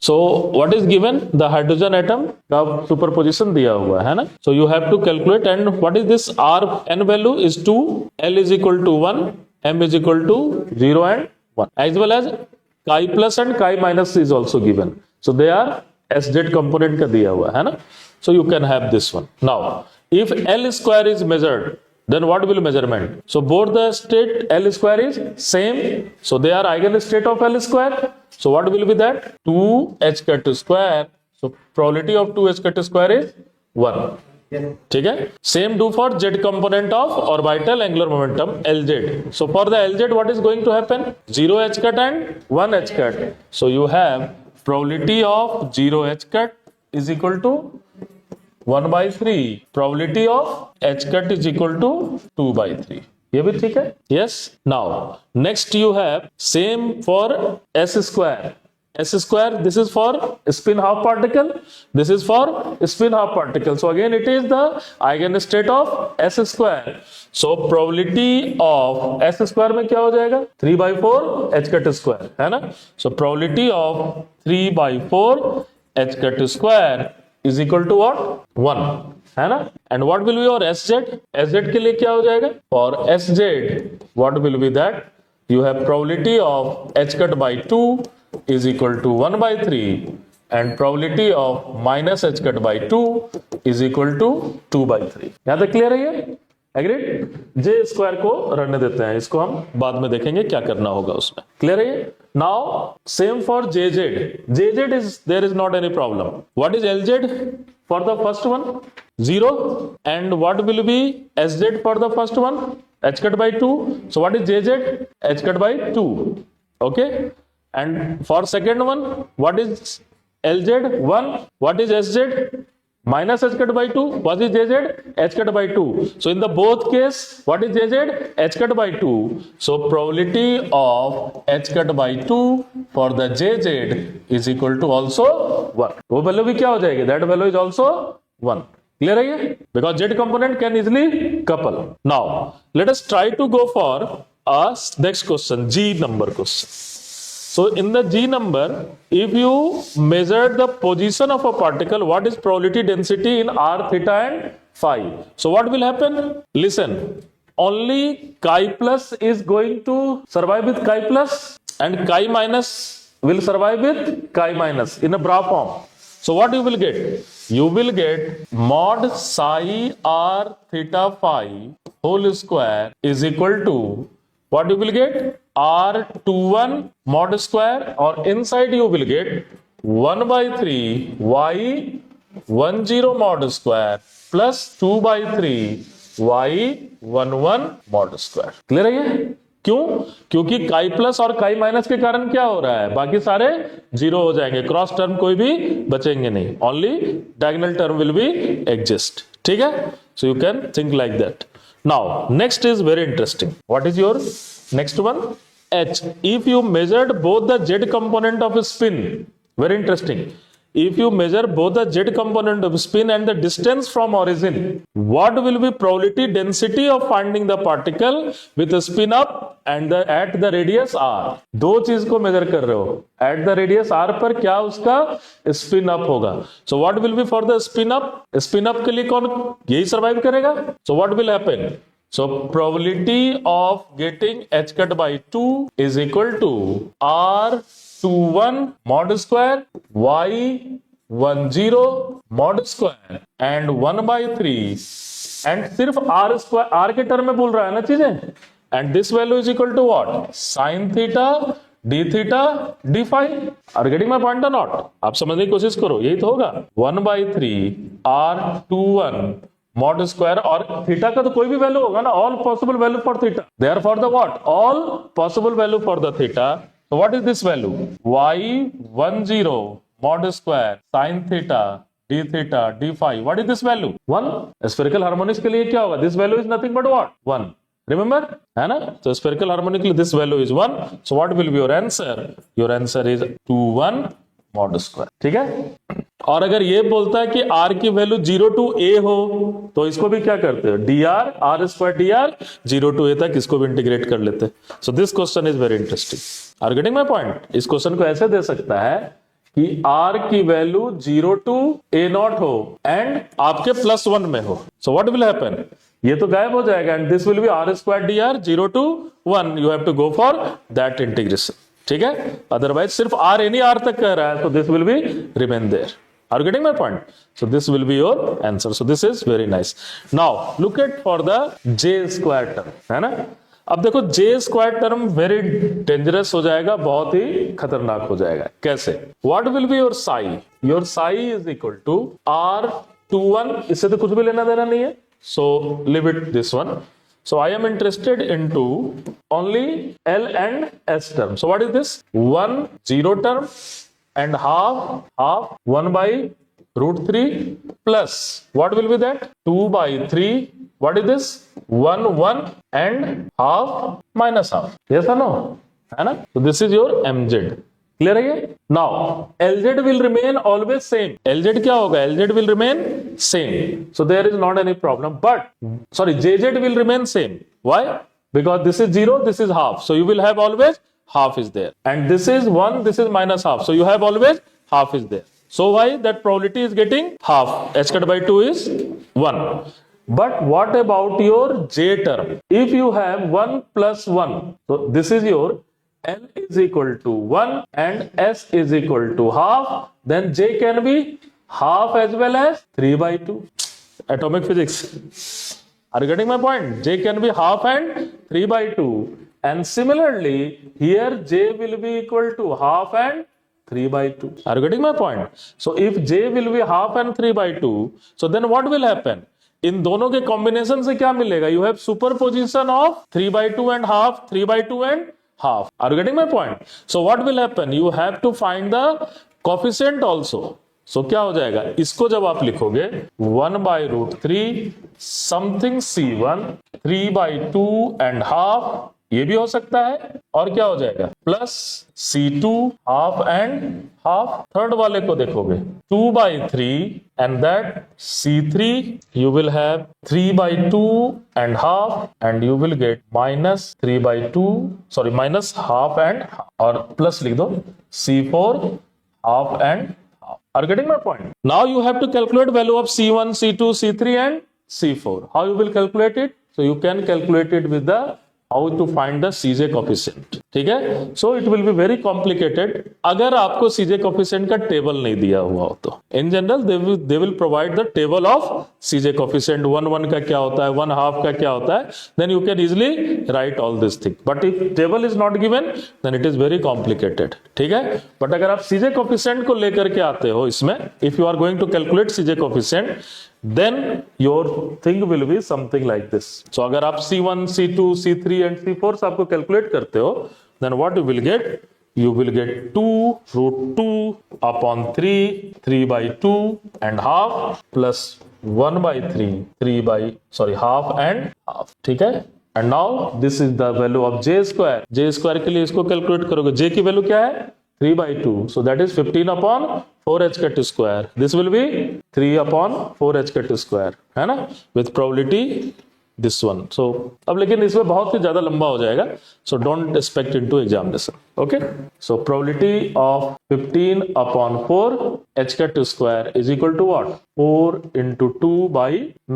So what is given, the hydrogen atom का superposition दिया हुआ है ना. So you have to calculate and what is this are n value is 2, l is equal to 1, m is equal to 0 and 1, as well as chi plus and chi minus is also given. So they are SZ component का दिया हुआ है ना. So you can have this one. Now if L square is measured, then what will measurement? So both the state L square is same. So they are eigenstate of L square. So what will be that? 2h cut square. So probability of 2h cut square is 1. ठीक है. Same do for z component of orbital angular momentum LZ. So for the LZ what is going to happen, 0h cut and 1h cut. So you have probability of 0h cut is equal to 1/3, probability of h cut is equal to 2/3. ये भी ठीक है. Yes. Now next you have same for s square. S square, this is for spin half particle, this is for spin half particle. So again it is the eigenstate of S square. So probability of S square में क्या हो जाएगा, 3/4 h cut square है ना. So probability of 3/4 h cut square is equal to what, 1 है ना. And what will be your SZ? SZ के लिए क्या हो जाएगा, for SZ what will be that, you have probability of h cut by 2 is equal to 1/3 and probability of minus h cut by 2 is equal to 2/3. यहां तक clear है ये? Agreed. J square को रहने देते हैं, इसको हम बाद में देखेंगे क्या करना होगा उसमें. क्लियर है ये? Now same for JZ. JZ is there is not any problem. What is LZ for the first one? 0. And what will be SZ for the first one? H cut by 2. So what is JZ? H cut by 2. Okay. And for second one, what is LZ? 1. What is SZ? Minus h cut by 2. What is JZ? H cut by 2. So in the both case, what is JZ? H cut by 2. So probability of h cut by 2 for the JZ is equal to also 1. वो value भी क्या हो जाएगी? That value is also 1. Clear है ये? Because Z component can easily couple. Now let us try to go for a next question, G number question. So in the G number, if you measure the position of a particle, what is probability density in r, theta and phi? So what will happen? Listen, only chi plus is going to survive with chi plus and chi minus will survive with chi minus in a bra form. So what you will get? You will get mod psi r theta phi whole square is equal to, what you will get, R21 mod square, or inside you will get 1/3 y10 mod square plus 2/3 y11 mod square. Clear है ये? क्यों? क्योंकि काई plus और काई minus के कारण क्या हो रहा है, बाकी सारे जीरो हो जाएंगे, क्रॉस टर्म कोई भी बचेंगे नहीं, only diagonal term will be exist. ठीक है. So you can think like that. Now next is very interesting. What is your next one? H. If you measured both the Z component of a spin, very interesting. If you measure both the Z component of spin and the distance from origin, what will be probability density of finding the particle with a spin up and at the radius r? दो चीज को major कर रहे हो, at the radius r पर क्या उसका spin up होगा. So what will be for the spin up? Spin up के लिए कौन यही survive करेगा? So what will happen? So probability of getting h cut by 2 is equal to R21 mod square y10 mod square and 1/3 and सिर्फ r square, r के term में बोल रहा है ना चीजें, and this value is equal to what? Sin theta d theta d phi. Are getting my point or not? आप समझने की कोशिश करो, यही तो होगा. 1/3 R21 mod square, और थीटा का तो कोई भी वैल्यू होगा ना, all possible value for theta, therefore the what, all possible value for the theta. तो what is this value? y10 mod square sin theta d theta d phi. What is this value? 1. Spherical harmonics के लिए क्या होगा? This value is nothing but what? 1. Remember है ना. तो spherical harmonic के लिए this value is 1. So what will be your answer? Your answer is 21 mod square. ठीक है. और अगर ये बोलता है कि r की वैल्यू 0 to a हो, तो इसको भी क्या करते हो? dr r square dr 0 to a तक इसको भी इंटीग्रेट कर लेते. So this question is very interesting. Are getting my point? इस क्वेश्चन को ऐसे दे सकता है कि r की वैल्यू 0 to a0 हो एंड आपके +1 में हो, सो व्हाट विल हैपन, ये तो गायब हो जाएगा and this will be r square dr 0 to 1, you have to go for that integration, ठीक है। अदरवाइज सिर्फ r एनी r तक कह रहा है, so this will be remain there. Are you getting my point? So this will be your answer. So this is very nice. Now look at for the j square term, है ना। अब देखो j square term very dangerous हो जाएगा, बहुत ही खतरनाक हो जाएगा। कैसे? What will be your psi? Your psi is equal to r21, इससे तो कुछ भी लेना देना नहीं है, so leave it this one. So I am interested into only L and S term. So what is this? 1 0 term and half 1 by root 3 plus what will be that 2 by 3, what is this 1 1 and half minus half, yes or no, है ना। so this is your mz, clear है ये। now lz will remain always same, lz क्या होगा, lz will remain same, so there is not any problem, but sorry jz will remain same, why, because this is 0, this is half, so you will have always half is there, and this is 1, this is minus half, so you have always half is there, so why that probability is getting half, h cut by 2 is 1. But what about your j term? If you have 1 plus 1, so this is your L is equal to 1 and S is equal to half, then j can be half as well as 3 by 2. Atomic physics. Are you getting my point? J can be half and 3 by 2. And similarly, here j will be equal to half and 3 by 2. Are you getting my point? So if j will be half and 3 by 2, so then what will happen? इन दोनों के combination से क्या मिलेगा? You have superposition of 3 by 2 and half, 3 by 2 and half. Are you getting my point? So what will happen? You have to find the coefficient also. So क्या हो जाएगा? इसको जब आप लिखोगे 1 by root 3 something c1 3 by 2 and half, ये भी हो सकता है, और क्या हो जाएगा plus C2 half and half, third वाले को देखोगे 2 by 3 and that C3 you will have 3 by 2 and half and you will get minus 3 by 2, sorry minus half and half, और प्लस लिख दो C4 half and half. Are you getting my point? Now you have to calculate value of C1, C2, C3 and C4. How you will calculate it? So you can calculate it with the how to find the CJ coefficient, ठीक है। so it will be very complicated अगर आपको CJ coefficient का table नहीं दिया हुआ हो तो। in general they will provide the table of CJ coefficient, 1 1 का क्या होता है, 1 half का क्या होता है, then you can easily write all this thing, but if table is not given then it is very complicated, ठीक है। but अगर आप CJ coefficient को लेकर के आते हो इसमें, if you are going to calculate CJ coefficient then your thing will be something like this. So अगर आप C1, C2, C3 and C4 से आपको कैलकुलेट करते हो, then what you will get? You will get 2 root 2 upon 3, 3 by 2 and half plus 1 by 3, 3 by, sorry, half and half, ठीक है। And now this is the value of j square. j square के लिए इसको calculate करोगे, j की value क्या है 3 by 2, so that is 15 upon 4h cut square. This will be 3 upon 4h cut square, है ना, with probability this one. So अब लेकिन इसमें बहुत ही ज्यादा लंबा हो जाएगा, so don't expect into examination. Okay, so probability of 15 upon 4 h cut square is equal to what? 4 into 2 by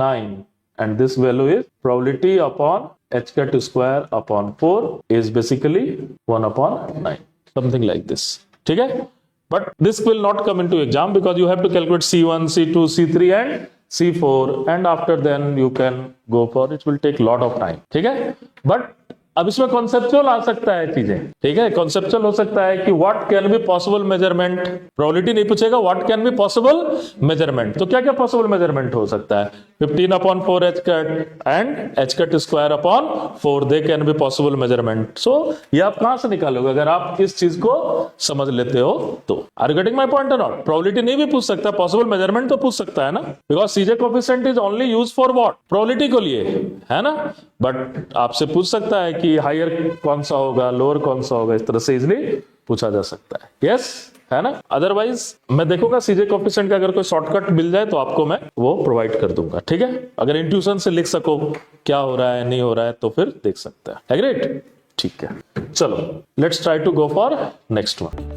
9, and this value is probability upon h cut square upon 4 is basically 1 upon 9, something like this, ठीक है। but this will not come into exam because you have to calculate C1, C2, C3 and C4 and after then you can go for it will take lot of time, ठीक है। but अब इसमें conceptual आ सकता है चीजें, ठीक है। Conceptual हो सकता है कि what can be possible measurement, probability नहीं पूछेगा, what can be possible measurement, तो क्या क्या पॉसिबल मेजरमेंट हो सकता है, 15 upon 4 h cut and h cut square upon 4 they can be possible measurement. So ये आप कहां से निकालोगे अगर आप इस चीज को समझ लेते हो तो। Are you getting my point और नॉट? प्रोबेबिलिटी नहीं भी पूछ सकता, पॉसिबल मेजरमेंट तो पूछ सकता है ना, because CJ coefficient is only use for what, probability को लिए, है ना। बट आपसे पूछ सकता है कि हायर कौन सा होगा, लोअर कौन सा होगा, इस तरह से इजिली पूछा जा सकता है, यस, है ना। अदरवाइज मैं देखूंगा सीजे कोएफिशिएंट का अगर कोई शॉर्टकट मिल जाए तो आपको मैं वो प्रोवाइड कर दूंगा, ठीक है। अगर इंट्यूशन से लिख सको क्या हो रहा है नहीं हो रहा है तो फिर देख सकता है, एग्रीड, ठीक है। चलो let's try to go for next one.